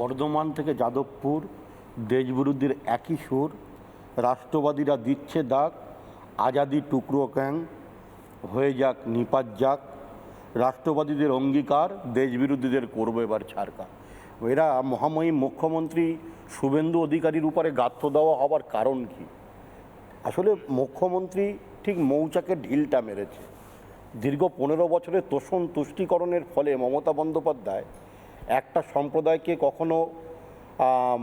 বর্ধমান থেকে যাদবপুর দেশবিরোধীর একই সুর, রাষ্ট্রবাদীরা দিচ্ছে দাগ, আজাদি টুকরো ক্যাং হয়ে যাক নিপাত যাক, রাষ্ট্রবাদীদের অঙ্গীকার দেশবিরোধীদের করবো এবার ছাড়কার। এরা মহামহিম মুখ্যমন্ত্রী শুভেন্দু অধিকারীর উপরে গাত্র দেওয়া হবার কারণ কি? আসলে মুখ্যমন্ত্রী ঠিক মৌচাকে ঢিলটা মেরেছে। দীর্ঘ 15 বছরের তোষণ তুষ্টিকরণের ফলে মমতা বন্দ্যোপাধ্যায় একটা সম্প্রদায়কে কখনো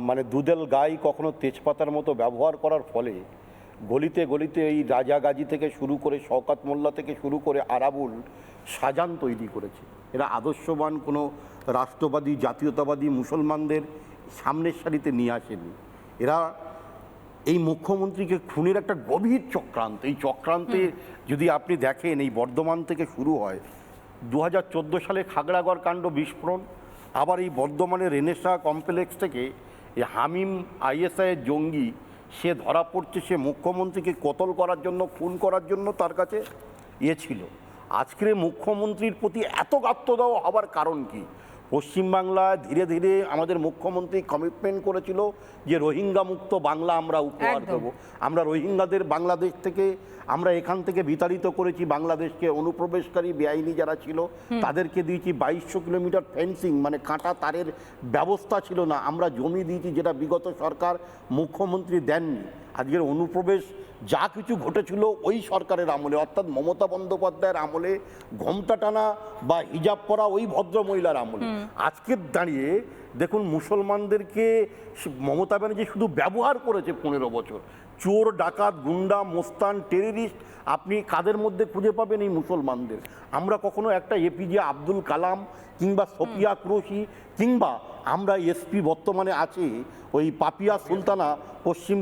মানে দুধেল গাই, কখনো তেজপাতার মতো ব্যবহার করার ফলে গলিতে গলিতে এই রাজা গাজী থেকে শুরু করে শওকত মোল্লা থেকে শুরু করে আরাবুল সাজান তৈরি করেছে। এরা আদর্শবান কোনো রাষ্ট্রবাদী জাতীয়তাবাদী মুসলমানদের সামনের সারিতে নিয়ে আসেনি। এরা এই মুখ্যমন্ত্রীকে খুনের একটা গভীর চক্রান্ত। এই চক্রান্তে যদি আপনি দেখেন, এই বর্ধমান থেকে শুরু হয় 2014 সালে খাগড়াগড় কাণ্ড বিস্ফোরণ, আবার এই বর্ধমানের রেনেসা কমপ্লেক্স থেকে এই হামিম আইএসআইয়ের জঙ্গি সে ধরা পড়ছে, সে মুখ্যমন্ত্রীকে কতল করার জন্য, খুন করার জন্য তার কাছে ছিল। আজকের মুখ্যমন্ত্রীর প্রতি এত গাত্র দেওয়া হবার কারণ কি? পশ্চিমবাংলায় ধীরে ধীরে আমাদের মুখ্যমন্ত্রী কমিটমেন্ট করেছিল যে রোহিঙ্গা মুক্ত বাংলা আমরা উপহার দেব। আমরা রোহিঙ্গাদের বাংলাদেশ থেকে আমরা এখান থেকে বিতাড়িত করেছি। বাংলাদেশকে অনুপ্রবেশকারী বেআইনি যারা ছিল তাদেরকে দিয়েছি 2200 কিলোমিটার ফেন্সিং, মানে কাঁটা তারের ব্যবস্থা ছিল না। আমরা জমি দিয়েছি যেটা বিগত সরকার মুখ্যমন্ত্রী দেননি। আজকের অনুপ্রবেশ যা কিছু ঘটেছিল ওই সরকারের আমলে, অর্থাৎ মমতা বন্দ্যোপাধ্যায়ের আমলে, ঘোমটা টানা বা হিজাব পরা ওই ভদ্র মহিলার আমলে। আজকের দাঁড়িয়ে দেখুন মুসলমানদেরকে মমতা ব্যানার্জি শুধু ব্যবহার করেছে 15 বছর। চোর, ডাকাত, গুন্ডা, মোস্তান, টেররিস্ট আপনি কাদের মধ্যে খুঁজে পাবেন? এই মুসলমানদের। আমরা কখনো একটা এপিজে আব্দুল কালাম কিংবা সোফিয়া কুরেশি কিংবা আমরা এসপি বর্তমানে আছে ওই পাপিয়া সুলতানা পশ্চিম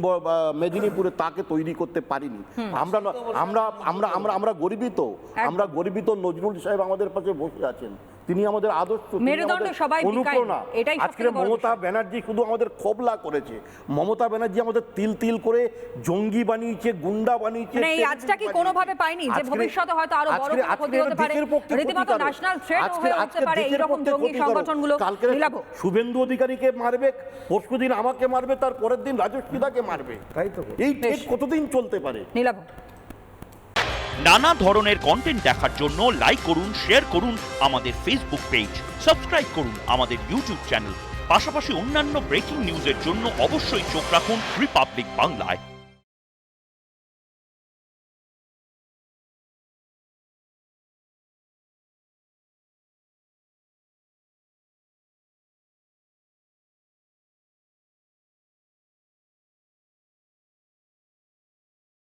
মেদিনীপুরে, তাকে তৈরি করতে পারিনি। আমরা আমরা আমরা আমরা আমরা গর্বিত, আমরা গর্বিত। নজরুল সাহেব আমাদের পাশে বসে আছেন, তিনি আমাদের আদর্শ, অনুপ্রেরণা। আজকে মমতা ব্যানার্জি শুধু আমাদের খোবলা করেছে, মমতা ব্যানার্জি আমাদের তিল তিল করে জঙ্গি বানিয়েছে, গুন্ডা বানিয়েছে। এই আজটা কি কোনোভাবে পাইনি যে ভবিষ্যতে হয়তো আরো বড় ক্ষতি হতে পারে, রীতিমতো ন্যাশনাল থ্রেট হয়ে উঠতে পারে এই রকম জঙ্গি সংগঠনগুলো? শুভেন্দু অধিকারীকে মারবে, পরশুদিন আমাকে মারবে, তার পরের দিন রাজস্বীদাকে মারবে। তাই তো এই ঠিক কতদিন চলতে পারে? নীলাভ, নানা ধরনের কন্টেন্ট দেখার জন্য লাইক করুন, শেয়ার করুন আমাদের ফেসবুক পেজ, সাবস্ক্রাইব করুন আমাদের ইউটিউব চ্যানেল। পাশাপাশি অন্যান্য ব্রেকিং নিউজের জন্য অবশ্যই চোখ রাখুন রিপাবলিক বাংলায়।